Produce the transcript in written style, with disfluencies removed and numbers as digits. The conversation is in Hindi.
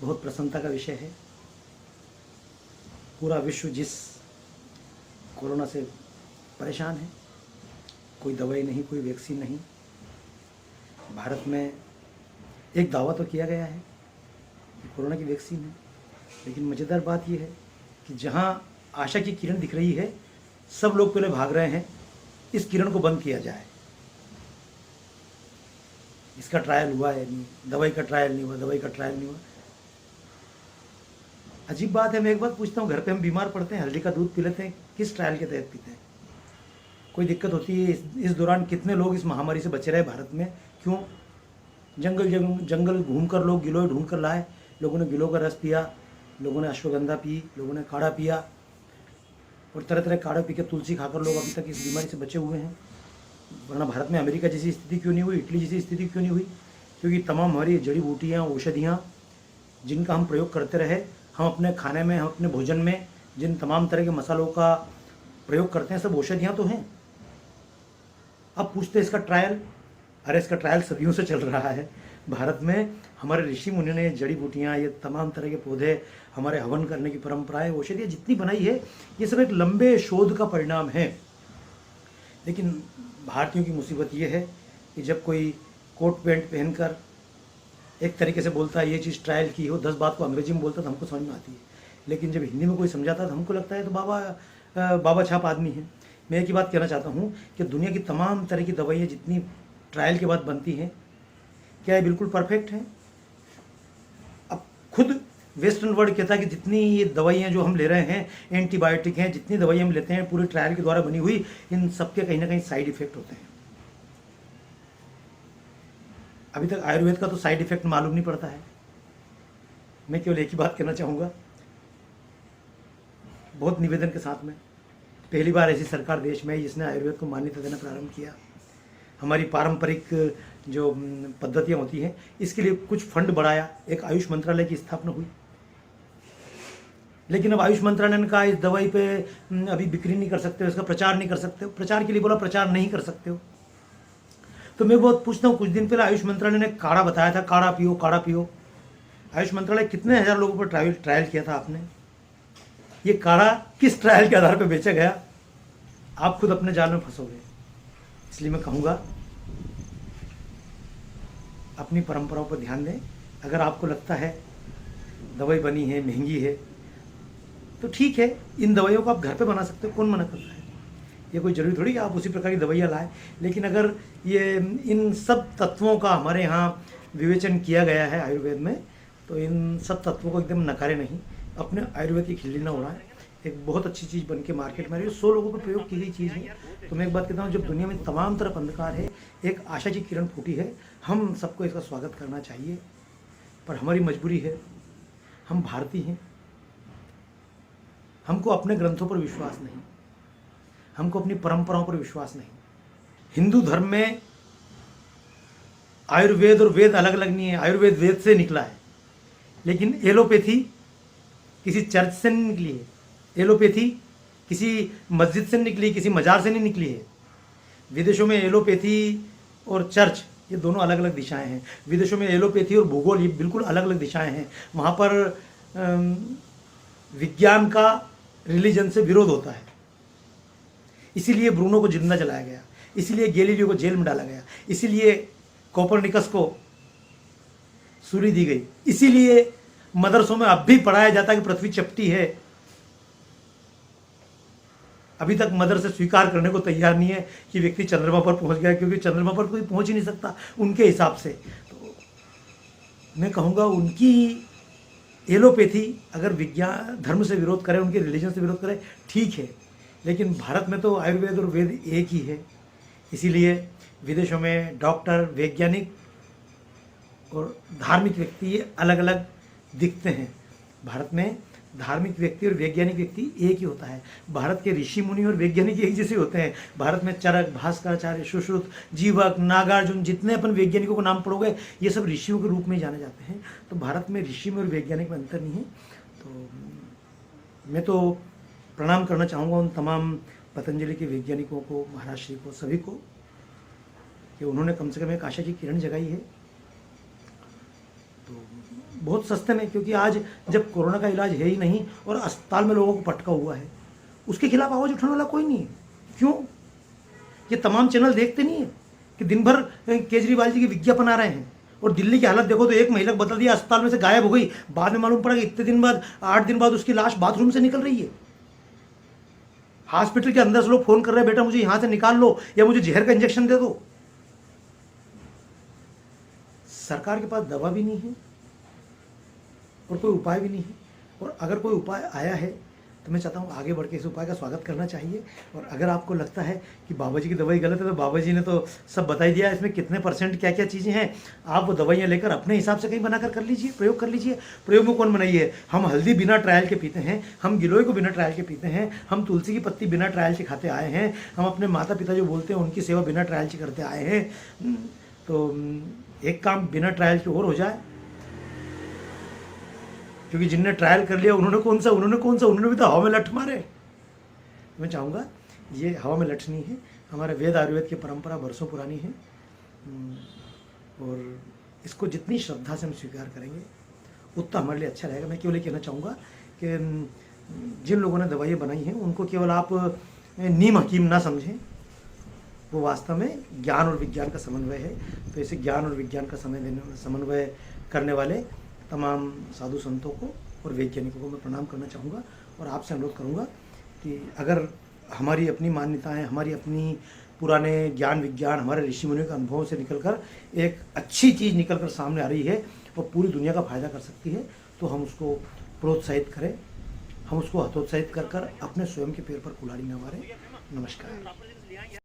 बहुत प्रसन्नता का विषय है। पूरा विश्व जिस कोरोना से परेशान है, कोई दवाई नहीं, कोई वैक्सीन नहीं। भारत में एक दावा तो किया गया है कि कोरोना की वैक्सीन है, लेकिन मज़ेदार बात यह है कि जहां आशा की किरण दिख रही है, सब लोग पहले भाग रहे हैं इस किरण को बंद किया जाए। इसका ट्रायल हुआ है नहीं, दवाई का ट्रायल नहीं हुआ, दवाई का ट्रायल नहीं हुआ। अजीब बात है। मैं एक बात पूछता हूँ, घर पे हम बीमार पड़ते हैं, हल्दी का दूध पी लेते हैं, किस ट्रायल के तहत पीते हैं? कोई दिक्कत होती है? इस दौरान कितने लोग इस महामारी से बचे रहे भारत में? क्यों? जंगल घूम कर लोग गिलोय ढूंढ कर लाए। लोगों ने गिलोय का रस पिया, लोगों ने अश्वगंधा पी, लोगों ने काढ़ा पिया, और तरह तरह काढ़ा पी के तुलसी खाकर लोग अभी तक इस बीमारी से बचे हुए हैं। वरना भारत में अमेरिका जैसी स्थिति क्यों नहीं हुई, इटली जैसी स्थिति क्यों नहीं हुई? क्योंकि तमाम हमारी जड़ी बूटियाँ, औषधियाँ जिनका हम प्रयोग करते रहे, हम अपने खाने में, हम अपने भोजन में जिन तमाम तरह के मसालों का प्रयोग करते हैं, सब औषधियाँ तो हैं। अब पूछते हैं इसका ट्रायल। अरे इसका ट्रायल सदियों से चल रहा है। भारत में हमारे ऋषि मुनि ने जड़ी बूटियाँ, ये तमाम तरह के पौधे, हमारे हवन करने की परंपराएं, औषधियाँ जितनी बनाई है, ये सब एक लंबे शोध का परिणाम है। लेकिन भारतीयों की मुसीबत ये है कि जब कोई कोट पैंट पहनकर एक तरीके से बोलता है ये चीज़ ट्रायल की हो, 10 बात को अंग्रेजी में बोलता है तो हमको समझ में आती है, लेकिन जब हिंदी में कोई समझाता है तो हमको लगता है तो बाबा छाप आदमी है। मैं एक ही बात कहना चाहता हूँ कि दुनिया की तमाम तरह की दवाइयाँ जितनी ट्रायल के बाद बनती हैं, क्या ये बिल्कुल परफेक्ट हैं? अब खुद वेस्टर्न वर्ल्ड कहता है कि जितनी ये दवाइयाँ जो हम ले रहे हैं, एंटीबायोटिक हैं, जितनी दवाई हम लेते हैं पूरे ट्रायल के द्वारा बनी हुई, इन सबके कहीं ना कहीं साइड इफेक्ट होते हैं। अभी तक आयुर्वेद का तो साइड इफेक्ट मालूम नहीं पड़ता है। मैं केवल एक ही बात कहना चाहूँगा, बहुत निवेदन के साथ में, पहली बार ऐसी सरकार देश में है जिसने आयुर्वेद को मान्यता देना प्रारंभ किया। हमारी पारंपरिक जो पद्धतियाँ होती हैं, इसके लिए कुछ फंड बढ़ाया, एक आयुष मंत्रालय की स्थापना हुई। लेकिन अब आयुष मंत्रालय ने कहा इस दवाई पे अभी बिक्री नहीं कर सकते हो, इसका प्रचार नहीं कर सकते हो। प्रचार के लिए बोला, प्रचार नहीं कर सकते हो। तो मैं बहुत पूछता हूँ, कुछ दिन पहले आयुष मंत्रालय ने काढ़ा बताया था, काढ़ा पियो, काढ़ा पियो। आयुष मंत्रालय कितने हजार लोगों पर ट्रायल किया था आपने? ये काढ़ा किस ट्रायल के आधार पर बेचा गया? आप खुद अपने जाल में फंसोगे। इसलिए मैं कहूँगा, अपनी परंपराओं पर ध्यान दें। अगर आपको लगता है दवाई बनी है, महंगी है, तो ठीक है, इन दवाइयों को आप घर पे बना सकते हो, कौन मना करता है? ये कोई जरूरी थोड़ी कि आप उसी प्रकार की दवाइयाँ लाएं। लेकिन अगर ये इन सब तत्वों का हमारे यहाँ विवेचन किया गया है आयुर्वेद में, तो इन सब तत्वों को एकदम नकारे नहीं, अपने आयुर्वेद की खिल्ली ना उड़ाएं। एक बहुत अच्छी चीज़ बन के मार्केट में आ रही है, 100 लोगों पर प्रयोग की गई चीज़ है। तो मैं एक बात कहता हूँ, जब दुनिया में तमाम तरफ अंधकार है, एक आशा की किरण फूटी है, हम सबको इसका स्वागत करना चाहिए। पर हमारी मजबूरी है, हम भारतीय हैं, हमको अपने ग्रंथों पर विश्वास नहीं, हमको अपनी परंपराओं पर विश्वास नहीं। हिंदू धर्म में आयुर्वेद और वेद अलग अलग नहीं है। आयुर्वेद वेद से निकला है, लेकिन एलोपैथी किसी चर्च से नहीं निकली है। एलोपैथी किसी मस्जिद से निकली, किसी मजार से नहीं निकली है। विदेशों में एलोपैथी और चर्च ये दोनों अलग अलग दिशाएं हैं। विदेशों में एलोपैथी और भूगोल ये बिल्कुल अलग अलग दिशाएं हैं। वहाँ पर विज्ञान का रिलीजन से विरोध होता है। इसीलिए ब्रूनो को जिंदा जलाया गया, इसीलिए गैलीलियो को जेल में डाला गया, इसीलिए कोपरनिकस को सूली दी गई, इसीलिए मदरसों में अब भी पढ़ाया जाता है कि पृथ्वी चपटी है। अभी तक मदरसे स्वीकार करने को तैयार नहीं है कि व्यक्ति चंद्रमा पर पहुंच गया, क्योंकि चंद्रमा पर कोई पहुंच ही नहीं सकता उनके हिसाब से। तो मैं कहूँगा, उनकी एलोपैथी अगर विज्ञान धर्म से विरोध करे, उनके रिलीजन से विरोध करे, ठीक है, लेकिन भारत में तो आयुर्वेद और वेद एक ही है। इसीलिए विदेशों में डॉक्टर, वैज्ञानिक और धार्मिक व्यक्ति ये अलग अलग दिखते हैं। भारत में धार्मिक व्यक्ति और वैज्ञानिक व्यक्ति एक ही होता है। भारत के ऋषि मुनि और वैज्ञानिक एक जैसे होते हैं। भारत में चरक, भास्कराचार्य, सुश्रुत, जीवक, नागार्जुन, जितने अपन वैज्ञानिकों को नाम पढ़ोगे, ये सब ऋषियों के रूप में जाने जाते हैं। तो भारत में ऋषि में और वैज्ञानिक में अंतर नहीं है। तो मैं तो प्रणाम करना चाहूँगा उन तमाम पतंजलि के वैज्ञानिकों को, महाराज श्री को, सभी को, कि उन्होंने कम से कम एक आशा की किरण जगाई है। तो बहुत सस्ते में, क्योंकि आज जब कोरोना का इलाज है ही नहीं और अस्पताल में लोगों को पटका हुआ है, उसके खिलाफ आवाज़ उठाने वाला कोई नहीं है। क्यों? ये तमाम चैनल देखते नहीं है कि दिन भर केजरीवाल जी की विज्ञापन आ रहे हैं। और दिल्ली की हालत देखो तो एक महिला को बता दिया अस्पताल में से गायब हो गई, बाद में मालूम पड़ा कि इतने दिन बाद 8 दिन बाद उसकी लाश बाथरूम से निकल रही है। हॉस्पिटल के अंदर से लोग फोन कर रहे हैं, बेटा मुझे यहां से निकाल लो या मुझे जहर का इंजेक्शन दे दो। सरकार के पास दवा भी नहीं है और कोई उपाय भी नहीं है। और अगर कोई उपाय आया है तो मैं चाहता हूँ आगे बढ़ के इस उपाय का स्वागत करना चाहिए। और अगर आपको लगता है कि बाबा जी की दवाई गलत है तो बाबा जी ने तो सब बता ही दिया, इसमें कितने % क्या क्या चीज़ें हैं। आप वो दवाइयाँ लेकर अपने हिसाब से कहीं बनाकर कर लीजिए, प्रयोग कर लीजिए। प्रयोग में कौन बनाइए? हम हल्दी बिना ट्रायल के पीते हैं, हम गिलोय को बिना ट्रायल के पीते हैं, हम तुलसी की पत्ती बिना ट्रायल के खाते आए हैं, हम अपने माता पिता जो बोलते हैं उनकी सेवा बिना ट्रायल के करते आए हैं। तो एक काम बिना ट्रायल के और हो जाए, क्योंकि जिनने ट्रायल कर लिया उन्होंने कौन सा उन्होंने भी तो हवा में लठ मारे। मैं चाहूँगा ये हवा में लठ नहीं है, हमारे वेद आयुर्वेद की परंपरा बरसों पुरानी है और इसको जितनी श्रद्धा से हम स्वीकार करेंगे उतना हमारे लिए अच्छा रहेगा। मैं केवल ये कहना चाहूँगा कि जिन लोगों ने दवाइयाँ बनाई हैं उनको केवल आप नीम हकीम ना समझें, वो वास्तव में ज्ञान और विज्ञान का समन्वय है। तो इसे ज्ञान और विज्ञान का समन्वय करने वाले तमाम साधु संतों को और वैज्ञानिकों को मैं प्रणाम करना चाहूँगा और आपसे अनुरोध करूँगा कि अगर हमारी अपनी मान्यताएं, हमारी अपनी पुराने ज्ञान विज्ञान, हमारे ऋषि मुनियों के अनुभवों से निकलकर एक अच्छी चीज़ निकलकर सामने आ रही है और पूरी दुनिया का फायदा कर सकती है, तो हम उसको प्रोत्साहित करें, हम उसको हतोत्साहित कर अपने स्वयं के पैर पर कुल्हाड़ी न मारें। नमस्कार।